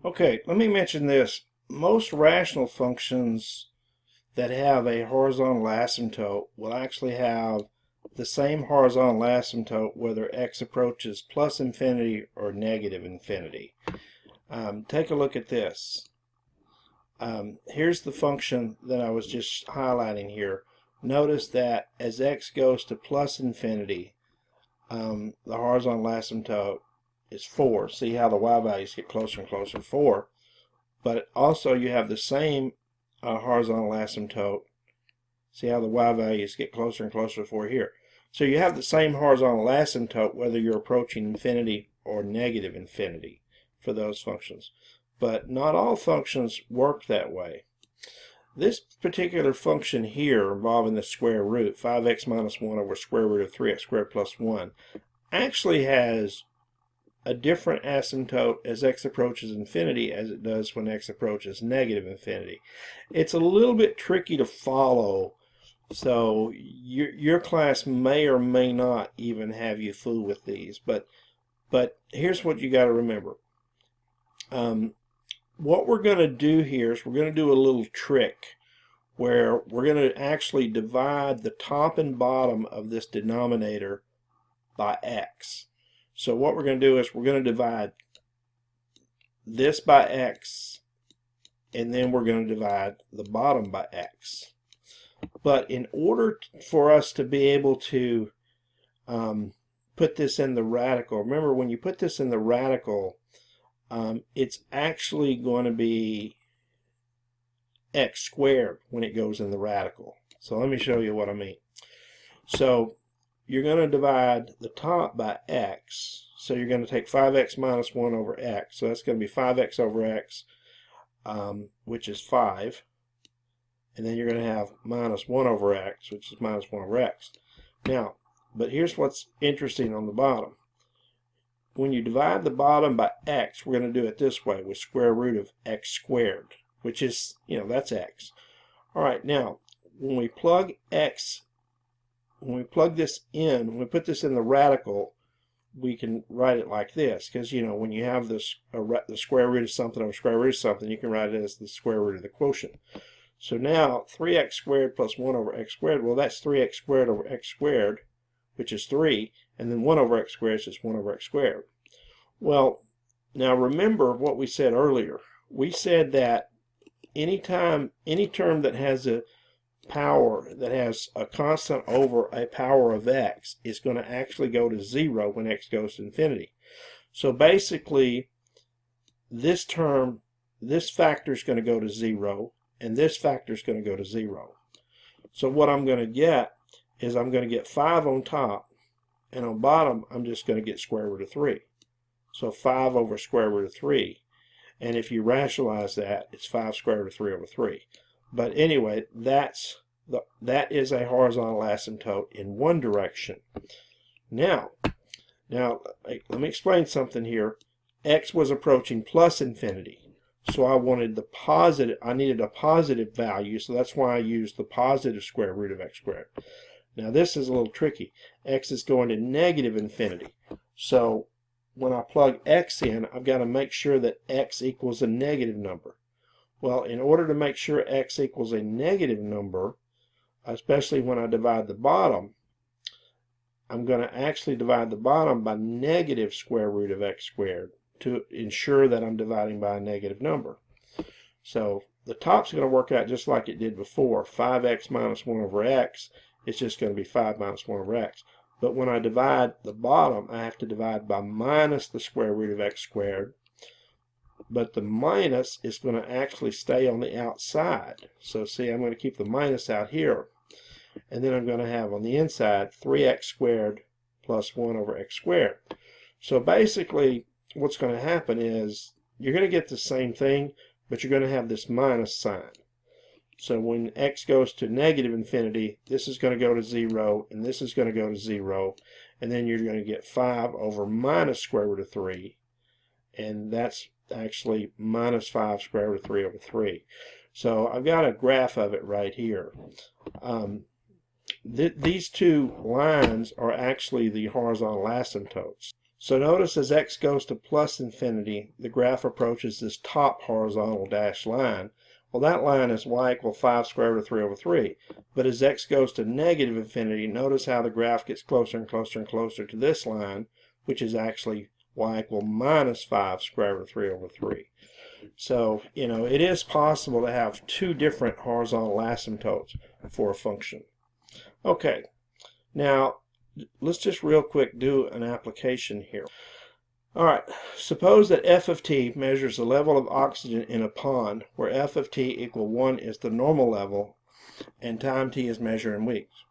Okay, let me mention this. Most rational functions that have a horizontal asymptote will actually have the same horizontal asymptote whether x approaches plus infinity or negative infinity. Take a look at this. Here's the function that I was just highlighting here. Notice that as x goes to plus infinity, the horizontal asymptote is 4. See how the y values get closer and closer to 4. But also you have the same horizontal asymptote. See how the y values get closer and closer to 4 here. So you have the same horizontal asymptote whether you're approaching infinity or negative infinity for those functions. But not all functions work that way. This particular function here involving the square root, 5x minus 1 over square root of 3x squared plus 1, actually has a different asymptote as x approaches infinity as it does when x approaches negative infinity. It's a little bit tricky to follow, so your class may or may not even have you fool with these, but here's what you got to remember. What we're going to do here is we're going to do a little trick where we're going to actually divide the top and bottom of this denominator by x. So what we're going to do is we're going to divide this by x, and then we're going to divide the bottom by x. But in order for us to be able to put this in the radical, remember when you put this in the radical, it's actually going to be x squared when it goes in the radical. So let me show you what I mean. So you're going to divide the top by x. So you're going to take 5x minus 1 over x. So that's going to be 5x over x, which is 5. And then you're going to have minus 1 over x, which is minus 1 over x. Now, but here's what's interesting on the bottom. When you divide the bottom by x, we're going to do it this way with square root of x squared, which is, that's x. All right, now, when we plug this in, when we put this in the radical, we can write it like this, because, when you have this, the square root of something over square root of something, you can write it as the square root of the quotient. So now, 3x squared plus 1 over x squared, well, that's 3x squared over x squared, which is 3, and then 1 over x squared is just 1 over x squared. Well, now remember what we said earlier. We said that any term that has a power that has a constant over a power of x is going to actually go to 0 when x goes to infinity. So basically, this factor is going to go to 0, and this factor is going to go to 0. So what I'm going to get is I'm going to get 5 on top, and on bottom I'm just going to get square root of 3. So 5 over square root of 3. And if you rationalize that, it's 5 square root of 3 over 3. But anyway, that is a horizontal asymptote in one direction. Now let me explain something here. X was approaching plus infinity. So I needed a positive value, so that's why I used the positive square root of x squared. Now this is a little tricky. X is going to negative infinity. So when I plug x in, I've got to make sure that x equals a negative number. Well, in order to make sure x equals a negative number, especially when I divide the bottom, I'm going to actually divide the bottom by negative square root of x squared to ensure that I'm dividing by a negative number. So the top's going to work out just like it did before. 5x minus 1 over x, it's just going to be 5 minus 1 over x. But when I divide the bottom, I have to divide by minus the square root of x squared. But the minus is going to actually stay on the outside. So see, I'm going to keep the minus out here. And then I'm going to have on the inside 3x squared plus 1 over x squared. So basically, what's going to happen is you're going to get the same thing, but you're going to have this minus sign. So when x goes to negative infinity, this is going to go to 0, and this is going to go to 0, and then you're going to get 5 over minus square root of 3, and that's actually minus 5 square root of 3 over 3. So I've got a graph of it right here. These two lines are actually the horizontal asymptotes. So notice as x goes to plus infinity, the graph approaches this top horizontal dashed line. Well, that line is y equal 5 square root of 3 over 3. But as x goes to negative infinity, notice how the graph gets closer and closer and closer to this line, which is actually y equal minus 5 square root of 3 over 3. So, it is possible to have two different horizontal asymptotes for a function. Okay, now let's just real quick do an application here. Alright, suppose that f of t measures the level of oxygen in a pond where f of t equal 1 is the normal level and time t is measured in weeks.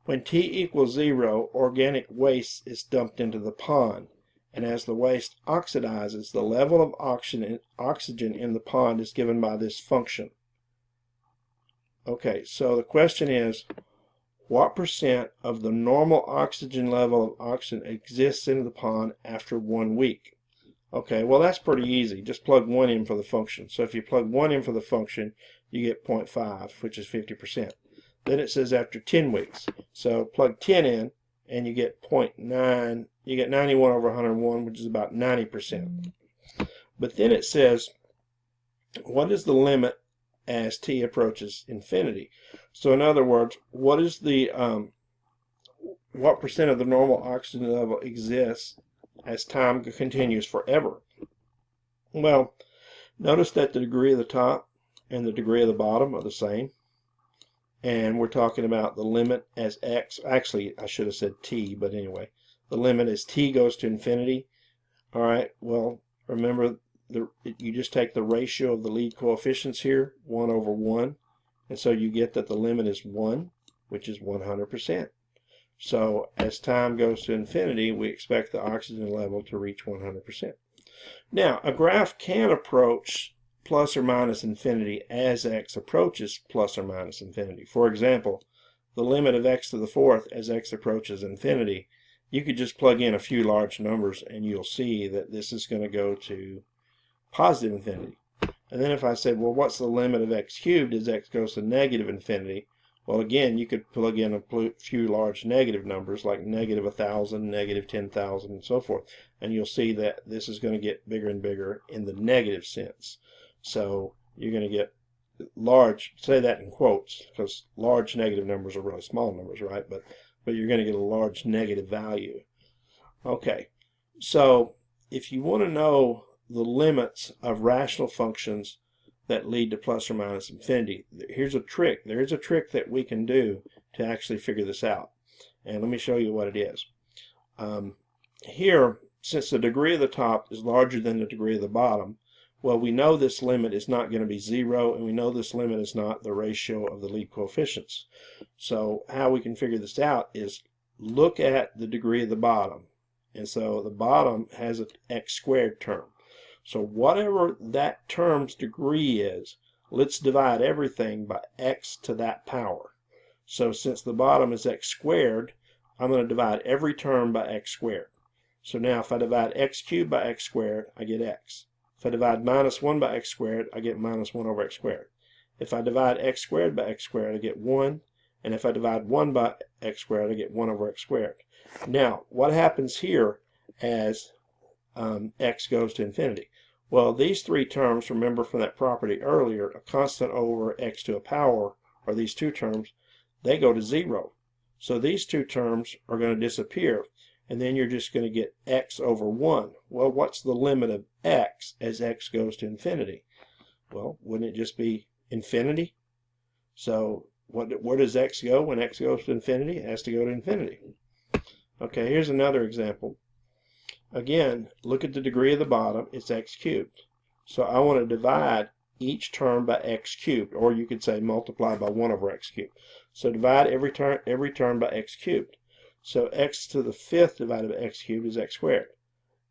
When t equals 0, organic waste is dumped into the pond, and as the waste oxidizes, the level of oxygen in the pond is given by this function. Okay, so the question is, what percent of the normal oxygen level of oxygen exists in the pond after 1 week? Okay, well that's pretty easy. Just plug 1 in for the function. So if you plug 1 in for the function, you get 0.5, which is 50%. Then it says after 10 weeks. So plug 10 in, and you get 0.9. You get 91 over 101, which is about 90%. But then it says, what is the limit as t approaches infinity? So in other words, what is the what percent of the normal oxygen level exists as time continues forever? Well, notice that the degree of the top and the degree of the bottom are the same, and we're talking about the limit as x. Actually, I should have said t, but anyway, the limit as t goes to infinity. All right, well, remember, you just take the ratio of the lead coefficients here, 1 over 1, and so you get that the limit is 1, which is 100%. So as time goes to infinity, we expect the oxygen level to reach 100%. Now, a graph can approach plus or minus infinity as x approaches plus or minus infinity. For example, the limit of x to the fourth as x approaches infinity, you could just plug in a few large numbers and you'll see that this is going to go to positive infinity. And then if I said, well, what's the limit of x cubed as x goes to negative infinity? Well, again, you could plug in a few large negative numbers like negative 1,000, negative 10,000, and so forth. And you'll see that this is going to get bigger and bigger in the negative sense. So you're going to get large, say that in quotes, because large negative numbers are really small numbers, right? But you're going to get a large negative value. Okay, so if you want to know the limits of rational functions that lead to plus or minus infinity, here's a trick. There is a trick that we can do to actually figure this out. And let me show you what it is. Here, since the degree of the top is larger than the degree of the bottom, well, we know this limit is not going to be 0, and we know this limit is not the ratio of the lead coefficients. So how we can figure this out is look at the degree of the bottom. And so the bottom has an x squared term. So whatever that term's degree is, let's divide everything by x to that power. So since the bottom is x squared, I'm going to divide every term by x squared. So now if I divide x cubed by x squared, I get x. If I divide minus 1 by x squared, I get minus 1 over x squared. If I divide x squared by x squared, I get 1. And if I divide 1 by x squared, I get 1 over x squared. Now, what happens here as x goes to infinity? Well, these three terms, remember from that property earlier, a constant over x to a power, or these two terms, they go to 0. So these two terms are going to disappear, and then you're just going to get x over 1. Well, what's the limit of x as x goes to infinity? Well, wouldn't it just be infinity? So where does x go when x goes to infinity? It has to go to infinity. Okay, here's another example. Again, look at the degree of the bottom. It's x cubed. So I want to divide each term by x cubed, or you could say multiply by 1 over x cubed. So divide every term by x cubed. So x to the fifth divided by x cubed is x squared.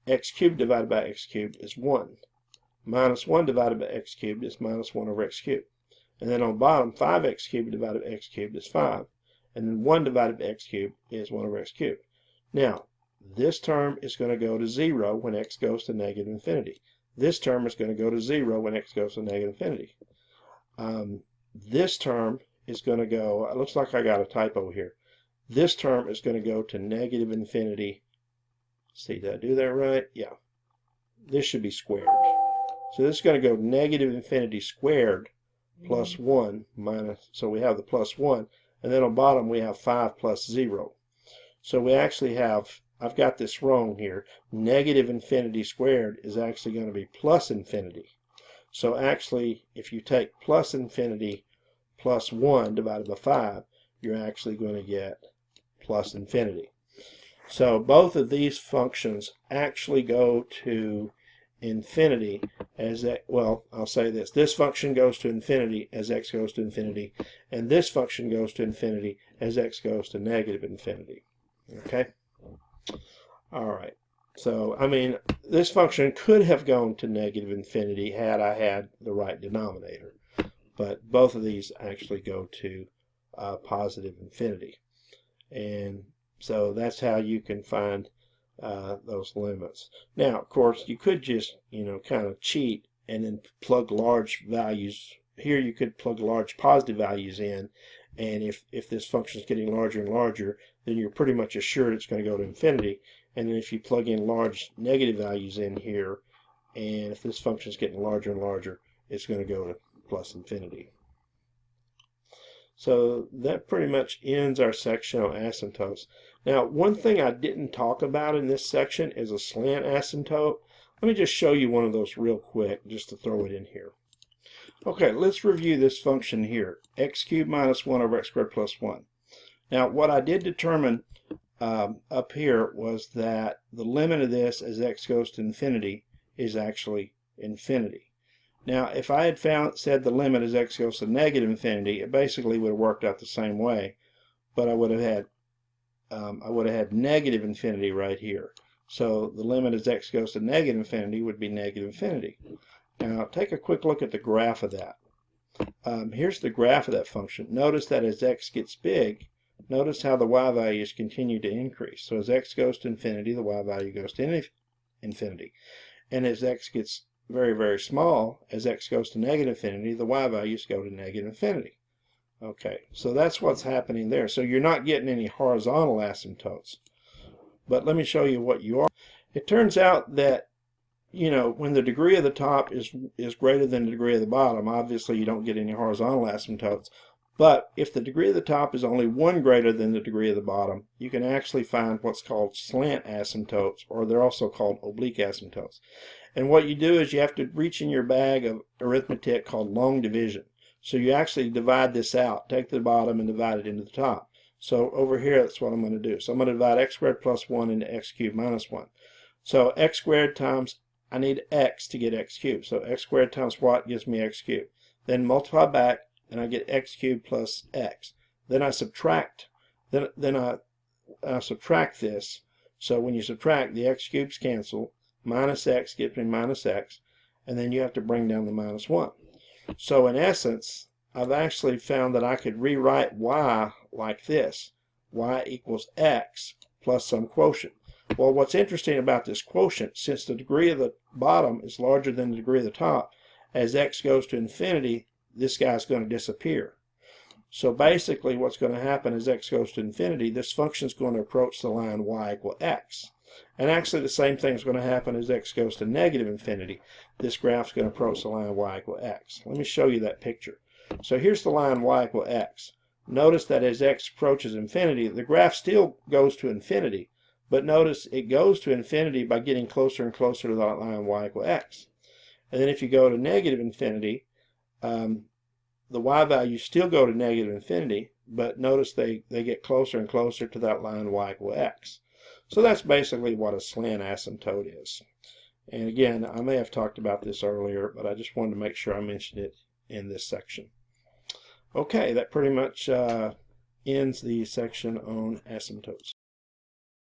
X cubed divided by x cubed is 1. Minus 1 divided by x cubed is minus 1 over x cubed. And then on the bottom, 5x cubed divided by x cubed is 5. And then 1 divided by x cubed is 1 over x cubed. Now, this term is going to go to 0 when x goes to negative infinity. This term is going to go to 0 when x goes to negative infinity. This term is going to go, it looks like I got a typo here. This term is going to go to negative infinity See, did I do that right? Yeah. This should be squared. So this is going to go negative infinity squared plus 1 minus, so we have the plus 1, and then on bottom we have 5 plus 0. So we actually have, I've got this wrong here, negative infinity squared is actually going to be plus infinity. So actually, if you take plus infinity plus 1 divided by 5, you're actually going to get plus infinity. So both of these functions actually go to infinity as x, well, I'll say this. This function goes to infinity as x goes to infinity, and this function goes to infinity as x goes to negative infinity. Okay? All right. So, I mean, this function could have gone to negative infinity had I had the right denominator, but both of these actually go to positive infinity. And so that's how you can find those limits. Now, of course, you could just, kind of cheat and then plug large values. Here you could plug large positive values in, and if this function is getting larger and larger, then you're pretty much assured it's going to go to infinity. And then if you plug in large negative values in here, and if this function is getting larger and larger, it's going to go to plus infinity. So that pretty much ends our section on asymptotes. Now, one thing I didn't talk about in this section is a slant asymptote. Let me just show you one of those real quick, just to throw it in here. Okay, let's review this function here, x cubed minus 1 over x squared plus 1. Now, what I did determine up here was that the limit of this as x goes to infinity is actually infinity. Now, if I had said the limit as x goes to negative infinity, it basically would have worked out the same way, but I would have had negative infinity right here. So the limit as x goes to negative infinity would be negative infinity. Now, take a quick look at the graph of that. Here's the graph of that function. Notice that as x gets big, notice how the y values continue to increase. So as x goes to infinity, the y value goes to infinity. And as x gets very, very small, as x goes to negative infinity, the y values go to negative infinity. Okay, so that's what's happening there. So you're not getting any horizontal asymptotes. But let me show you what you are. It turns out that, when the degree of the top is greater than the degree of the bottom, obviously you don't get any horizontal asymptotes. But if the degree of the top is only 1 greater than the degree of the bottom, you can actually find what's called slant asymptotes, or they're also called oblique asymptotes. And what you do is you have to reach in your bag of arithmetic called long division. So you actually divide this out, take the bottom and divide it into the top. So over here, that's what I'm going to do. So I'm going to divide x squared plus 1 into x cubed minus 1. So x squared times, I need x to get x cubed. So x squared times what gives me x cubed. Then multiply back, and I get x cubed plus x. Then I subtract. Then I subtract this. So when you subtract, the x cubes cancel. Minus x gives me minus x. And then you have to bring down the minus 1. So in essence, I've actually found that I could rewrite y like this. Y equals x plus some quotient. Well, what's interesting about this quotient, since the degree of the bottom is larger than the degree of the top, as x goes to infinity, this guy's going to disappear. So basically what's going to happen as x goes to infinity, this function is going to approach the line y equal x. And actually the same thing is going to happen as x goes to negative infinity. This graph is going to approach the line y equal x. Let me show you that picture. So here's the line y equal x. Notice that as x approaches infinity, the graph still goes to infinity. But notice it goes to infinity by getting closer and closer to that line y equal x. And then if you go to negative infinity, the y values still go to negative infinity, but notice they get closer and closer to that line y equal x. So that's basically what a slant asymptote is. And again, I may have talked about this earlier, but I just wanted to make sure I mentioned it in this section. Okay, that pretty much ends the section on asymptotes.